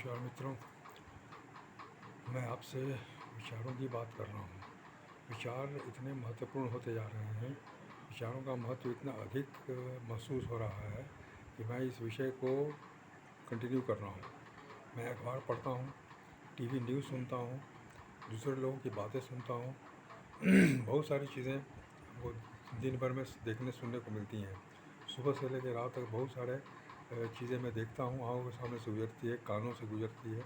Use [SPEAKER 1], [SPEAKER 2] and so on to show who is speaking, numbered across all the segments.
[SPEAKER 1] नमस्कार मित्रों, मैं आपसे विचारों की बात कर रहा हूँ। विचार इतने महत्वपूर्ण होते जा रहे हैं, विचारों का महत्व इतना अधिक महसूस हो रहा है कि मैं इस विषय को कंटिन्यू कर रहा हूँ। मैं अखबार पढ़ता हूँ, टीवी न्यूज़ सुनता हूँ, दूसरे लोगों की बातें सुनता हूँ। बहुत सारी चीज़ें वो दिन भर में देखने सुनने को मिलती हैं। सुबह से लेकर रात तक बहुत सारे चीज़ें मैं देखता हूँ, आँखों के सामने से गुजरती है, कानों से गुजरती है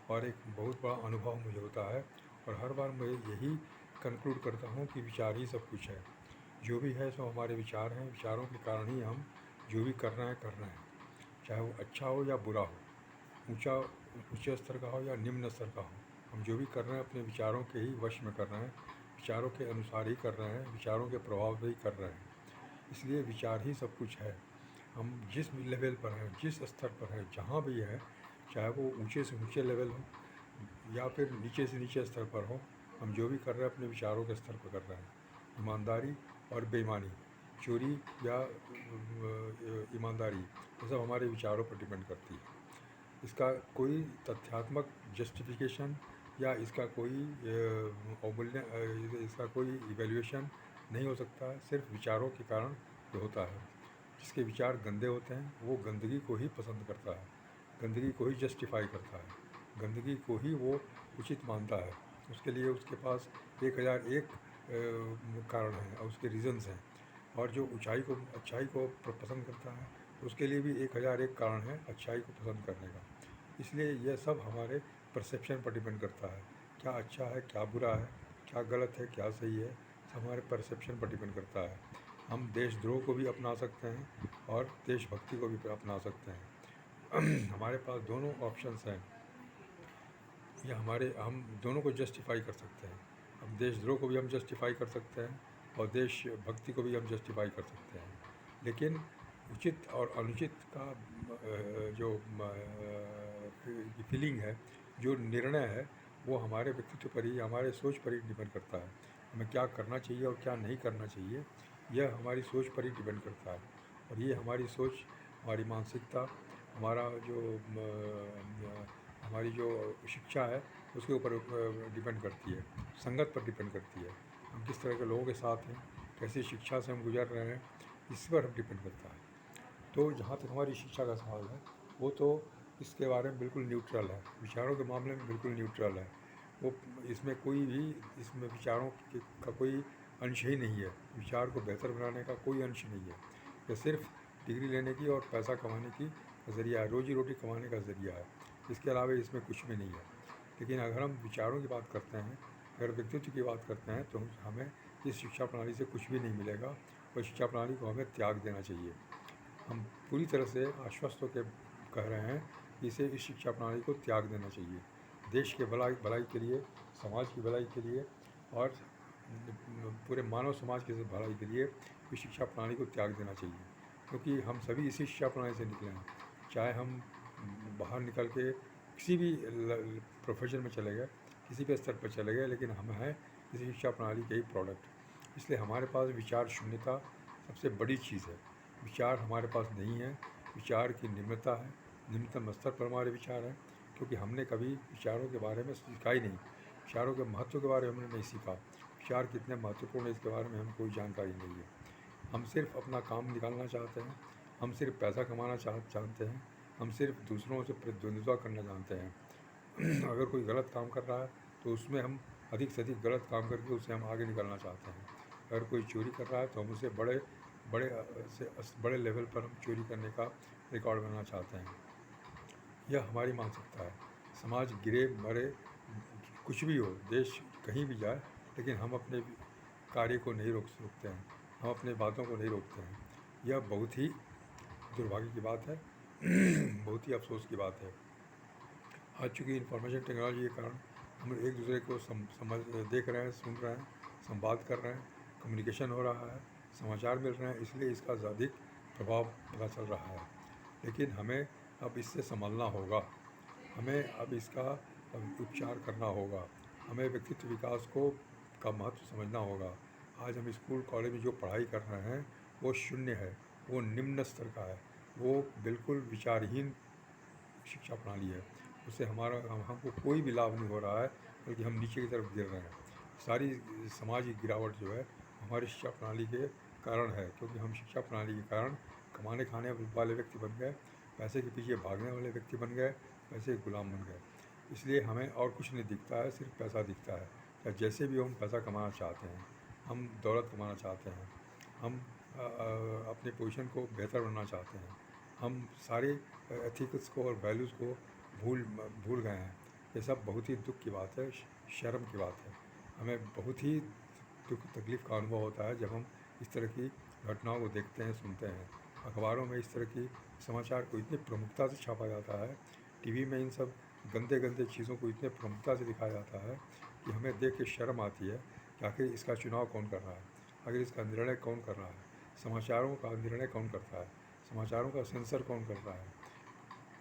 [SPEAKER 1] और एक बहुत बड़ा अनुभव मुझे होता है। और हर बार मैं यही कंक्लूड करता हूँ कि विचार ही सब कुछ है। जो भी है सो हमारे विचार हैं, विचारों के कारण ही हम जो भी कर रहे हैं, चाहे वो अच्छा हो या बुरा हो, ऊँचे स्तर का हो या निम्न स्तर का हो। हम जो भी कर रहे हैं अपने विचारों के ही वश में कर रहे हैं, विचारों के अनुसार ही कर रहे हैं, विचारों के प्रभाव से ही कर रहे हैं। इसलिए विचार ही सब कुछ है। हम जिस लेवल पर हैं, जिस स्तर पर हैं, जहाँ भी है, चाहे वो ऊंचे से ऊंचे लेवल हो या फिर नीचे से नीचे स्तर पर हो, हम जो भी कर रहे हैं अपने विचारों के स्तर पर कर रहे हैं। ईमानदारी और बेईमानी, चोरी या ईमानदारी, ये सब हमारे विचारों पर डिपेंड करती है। इसका कोई तथ्यात्मक जस्टिफिकेशन या इसका कोई अवमूल्य इसका कोई इवैल्यूएशन नहीं हो सकता है। सिर्फ विचारों के कारण ये होता है। जिसके विचार गंदे होते हैं वो गंदगी को ही पसंद करता है, गंदगी को ही जस्टिफाई करता है, गंदगी को ही वो उचित मानता है। उसके लिए उसके पास 1001 कारण हैं और उसके रीज़न्स हैं। और जो अच्छाई को पसंद करता है, उसके लिए भी 1001 कारण है अच्छाई को पसंद करने का। इसलिए यह सब हमारे परसेप्शन पर डिपेंड करता है। क्या अच्छा है, क्या बुरा है, क्या गलत है, क्या सही है, सब हमारे परसेप्शन पर डिपेंड करता है। हम देशद्रोह को भी अपना सकते हैं और देशभक्ति को भी अपना सकते हैं। हमारे पास दोनों ऑप्शंस हैं, या हम दोनों को जस्टिफाई कर सकते हैं। हम देशद्रोह को भी हम जस्टिफाई कर सकते हैं और देशभक्ति को भी हम जस्टिफाई कर सकते हैं। लेकिन उचित और अनुचित का जो फीलिंग है, जो निर्णय है, वो हमारे व्यक्तित्व पर ही, हमारे सोच पर ही डिपेंड करता है। हमें क्या करना चाहिए और क्या नहीं करना चाहिए, यह हमारी सोच पर ही डिपेंड करता है। और ये हमारी सोच, हमारी मानसिकता, हमारा जो हमारी जो शिक्षा है उसके ऊपर डिपेंड करती है, संगत पर डिपेंड करती है। हम किस तरह के लोगों के साथ हैं, कैसी शिक्षा से हम गुजर रहे हैं, इस पर डिपेंड करता है। तो जहाँ तक हमारी शिक्षा का सवाल है, वो तो इसके बारे में बिल्कुल न्यूट्रल है, विचारों के मामले में बिल्कुल न्यूट्रल है। वो इसमें कोई भी, इसमें विचारों का कोई अंश ही नहीं है। विचार को बेहतर बनाने का कोई अंश नहीं है। यह सिर्फ डिग्री लेने की और पैसा कमाने की ज़रिया है, रोजी रोटी कमाने का ज़रिया है। इसके अलावा इसमें कुछ भी नहीं है। लेकिन अगर हम विचारों की बात करते हैं, अगर व्यक्तित्व की बात करते हैं, तो हमें इस शिक्षा प्रणाली से कुछ भी नहीं मिलेगा और शिक्षा प्रणाली को हमें त्याग देना चाहिए। हम पूरी तरह से आश्वस्त होकर कह रहे हैं कि इस शिक्षा प्रणाली को त्याग देना चाहिए। देश के भलाई के लिए, समाज की भलाई के लिए और पूरे मानव समाज के भलाई के लिए इस शिक्षा प्रणाली को त्याग देना चाहिए। क्योंकि हम सभी इसी शिक्षा प्रणाली से निकले हैं। चाहे हम बाहर निकल के किसी भी प्रोफेशन में चले गए, किसी भी स्तर पर चले गए, लेकिन हम हैं इसी शिक्षा प्रणाली के ही प्रोडक्ट। इसलिए हमारे पास विचार शून्यता सबसे बड़ी चीज़ है। विचार हमारे पास नहीं है, विचार की निम्नता है, निम्नतम स्तर पर हमारे विचार हैं। क्योंकि हमने कभी विचारों के बारे में सीखा ही नहीं, विचारों के महत्व के बारे में हमने नहीं सीखा। विचार कितने महत्वपूर्ण है इसके बारे में हमें कोई जानकारी नहीं है। हम सिर्फ अपना काम निकालना चाहते हैं, हम सिर्फ पैसा कमाना जानते हैं, हम सिर्फ दूसरों से प्रतिद्वंद्विता करना जानते हैं। अगर कोई गलत काम कर रहा है तो उसमें हम अधिक से अधिक गलत काम करके उससे हम आगे निकलना चाहते हैं। अगर कोई चोरी कर रहा है तो हम उसे बड़े लेवल पर हम चोरी करने का रिकॉर्ड बनाना चाहते हैं। यह हमारी मानसिकता है। समाज गिरे मरे, कुछ भी हो, देश कहीं भी जाए, लेकिन हम अपने कार्य को नहीं रोकते हैं, हम अपने बातों को नहीं रोकते हैं। यह बहुत ही दुर्भाग्य की बात है। बहुत ही अफसोस की बात है। आज चूँकि इंफॉर्मेशन टेक्नोलॉजी के कारण हम एक दूसरे को समझ देख रहे हैं, सुन रहे हैं, संवाद कर रहे हैं, कम्युनिकेशन हो रहा है, समाचार मिल रहे हैं, इसलिए इसका अधिक प्रभाव पता चल रहा है। लेकिन हमें अब इससे संभलना होगा, हमें अब इसका उपचार करना होगा, हमें व्यक्तित्व विकास का महत्व समझना होगा। आज हम स्कूल कॉलेज में जो पढ़ाई कर रहे हैं वो शून्य है, वो निम्न स्तर का है, वो बिल्कुल विचारहीन शिक्षा प्रणाली है। उससे हमको कोई भी लाभ नहीं हो रहा है, बल्कि हम नीचे की तरफ गिर रहे हैं। सारी समाज की गिरावट जो है हमारी शिक्षा प्रणाली के कारण है, क्योंकि हम शिक्षा प्रणाली के कारण कमाने खाने वाले व्यक्ति बन गए, पैसे के पीछे भागने वाले व्यक्ति बन गए, पैसे के गुलाम बन गए। इसलिए हमें और कुछ नहीं दिखता है, सिर्फ पैसा दिखता है। या जैसे भी हम पैसा कमाना चाहते हैं, हम दौलत कमाना चाहते हैं, हम अपने पोजीशन को बेहतर बनाना चाहते हैं, हम सारे एथिक्स को और वैल्यूज़ को भूल गए हैं। ये सब बहुत ही दुख की बात है, शर्म की बात है। हमें बहुत ही दुख तकलीफ़ का अनुभव होता है जब हम इस तरह की घटनाओं को देखते हैं, सुनते हैं। अखबारों में इस तरह की समाचार को इतनी प्रमुखता से छापा जाता है, टीवी में इन सब गंदे गंदे चीज़ों को इतने प्रमुखता से दिखाया जाता है कि हमें देख के शर्म आती है कि आखिर इसका चुनाव कौन कर रहा है, आखिर इसका निर्णय कौन कर रहा है, समाचारों का निर्णय कौन करता है, समाचारों का सेंसर कौन कर रहा है,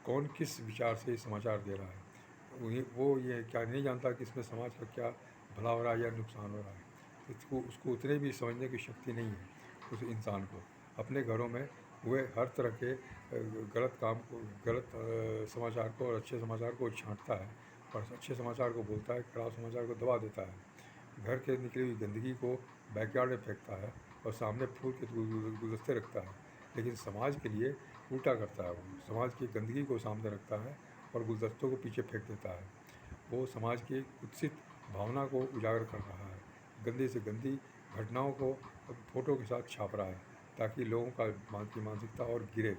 [SPEAKER 1] कौन किस विचार से समाचार दे रहा है। वो ये क्या नहीं जानता कि इसमें समाज का क्या भला हो रहा है या नुकसान हो रहा है। उसको उतने भी समझने की शक्ति नहीं है उस इंसान को। अपने घरों में हुए हर तरह के गलत काम को, गलत समाचार को और अच्छे समाचार को छांटता है, और अच्छे समाचार को बोलता है, खराब समाचार को दबा देता है। घर के निकली हुई गंदगी को बैकयार्ड में फेंकता है और सामने फूल के गुलदस्ते रखता है। लेकिन समाज के लिए उल्टा करता है। वो समाज की गंदगी को सामने रखता है और गुलदस्तों को पीछे फेंक देता है। वो समाज की कुत्सित भावना को उजागर कर रहा है, गंदी से गंदी घटनाओं को फ़ोटो के साथ छाप रहा है, ताकि लोगों की मानसिकता और गिरे।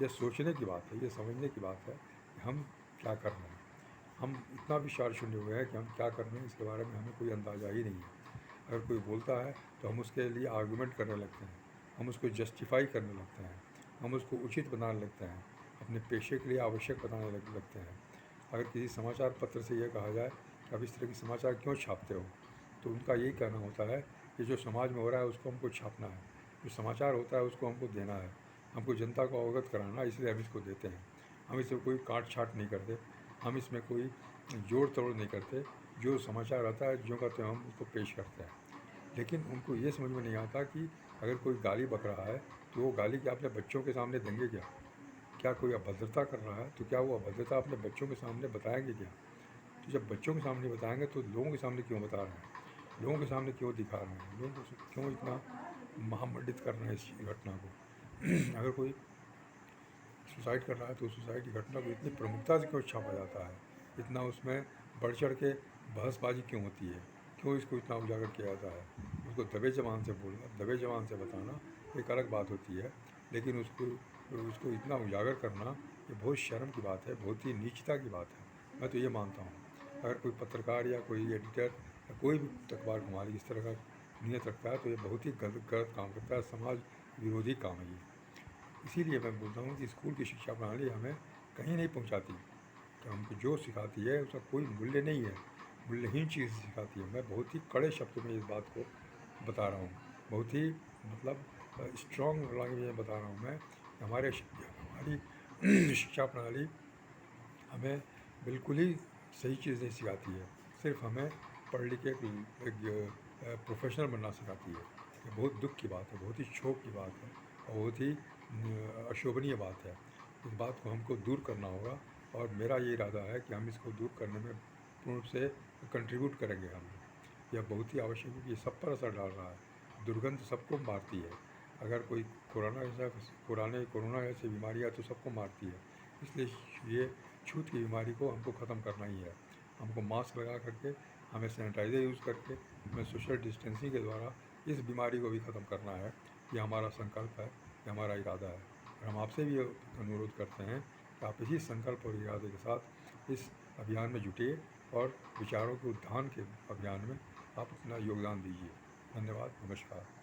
[SPEAKER 1] यह सोचने की बात है, ये समझने की बात है कि हम क्या कर रहे हैं। हम इतना विचार शून्य हुए हैं कि हम क्या कर रहे हैं इसके बारे में हमें कोई अंदाज़ा ही नहीं है। अगर कोई बोलता है तो हम उसके लिए आर्गूमेंट करने लगते हैं, हम उसको जस्टिफाई करने लगते हैं, हम उसको उचित बनाने लगते हैं, अपने पेशे के लिए आवश्यक बताने लगते हैं। अगर किसी समाचार पत्र से यह कहा जाए कि आप इस तरह के समाचार क्यों छापते हो, तो उनका यही कहना होता है कि जो समाज में हो रहा है उसको हमको छापना है, जो समाचार होता है उसको हमको देना है, हमको जनता को अवगत कराना है, इसलिए हम इसको देते हैं। हम इसमें कोई काट छाट नहीं करते, हम इसमें कोई जोड़ तोड़ नहीं करते। जो समाचार आता है ज्यों का त्यों हम उसको पेश करते हैं। लेकिन उनको ये समझ में नहीं आता कि अगर कोई गाली बक रहा है तो वो गाली क्या अपने बच्चों के सामने देंगे क्या? क्या कोई अभद्रता कर रहा है तो क्या वो अभद्रता अपने बच्चों के सामने बताएंगे क्या? तो जब बच्चों के सामने बताएंगे तो लोगों के सामने क्यों बता रहे हैं, लोगों के सामने क्यों दिखा रहे हैं, लोगों को क्यों इतना महामंडित कर रहे हैं इस घटना को। अगर कोई सुसाइड कर रहा है तो सुसाइड की घटना को इतनी प्रमुखता से क्यों छापा जाता है, इतना उसमें बढ़ चढ़ के बहसबाजी क्यों होती है, क्यों इसको इतना उजागर किया जाता है। उसको दबे जबान से बोलना, दबे जबान से बताना एक अलग बात होती है, लेकिन उसको इतना उजागर करना ये बहुत शर्म की बात है, बहुत ही नीचता की बात है। मैं तो ये मानता हूँ अगर कोई पत्रकार या कोई एडिटर या कोई भी अखबार का मालिक इस तरह का नीयत रखता है तो ये बहुत ही गलत काम करता है, समाज विरोधी काम है ये। इसीलिए मैं बोलता हूँ कि स्कूल की शिक्षा प्रणाली हमें कहीं नहीं पहुँचाती, कि हमको जो सिखाती है उसका कोई मूल्य नहीं है, मूल्यहीन चीज़ सिखाती है। मैं बहुत ही कड़े शब्दों में इस बात को बता रहा हूँ, बहुत ही मतलब स्ट्रॉन्ग लैंग्वेज में बता रहा हूँ मैं कि हमारी शिक्षा प्रणाली हमें बिल्कुल ही सही चीज़ नहीं सिखाती है, सिर्फ हमें पढ़ लिख के एक प्रोफेशनल बनना सिखाती है। ये बहुत दुख की बात है, बहुत ही क्षोभ की बात है और बहुत ही अशोभनीय बात है। इस बात को हमको दूर करना होगा और मेरा ये इरादा है कि हम इसको दूर करने में पूर्ण रूप से कंट्रीब्यूट करेंगे हम। यह बहुत ही आवश्यक है कि ये सब पर असर डाल रहा है, दुर्गंध सबको मारती है। अगर कोई कोरोना जैसी बीमारी है तो सबको मारती है, इसलिए ये छूत की बीमारी को हमको ख़त्म करना ही है। हमको मास्क लगा करके, हमें सैनिटाइज़र यूज़ करके, हमें सोशल डिस्टेंसिंग के द्वारा इस बीमारी को भी ख़त्म करना है। ये हमारा संकल्प है, ये हमारा इरादा है। और हम आपसे भी अनुरोध करते हैं कि आप इसी संकल्प और इरादे के साथ इस अभियान में जुटिए और विचारों के उत्थान के अभियान में आप अपना योगदान दीजिए। धन्यवाद, नमस्कार।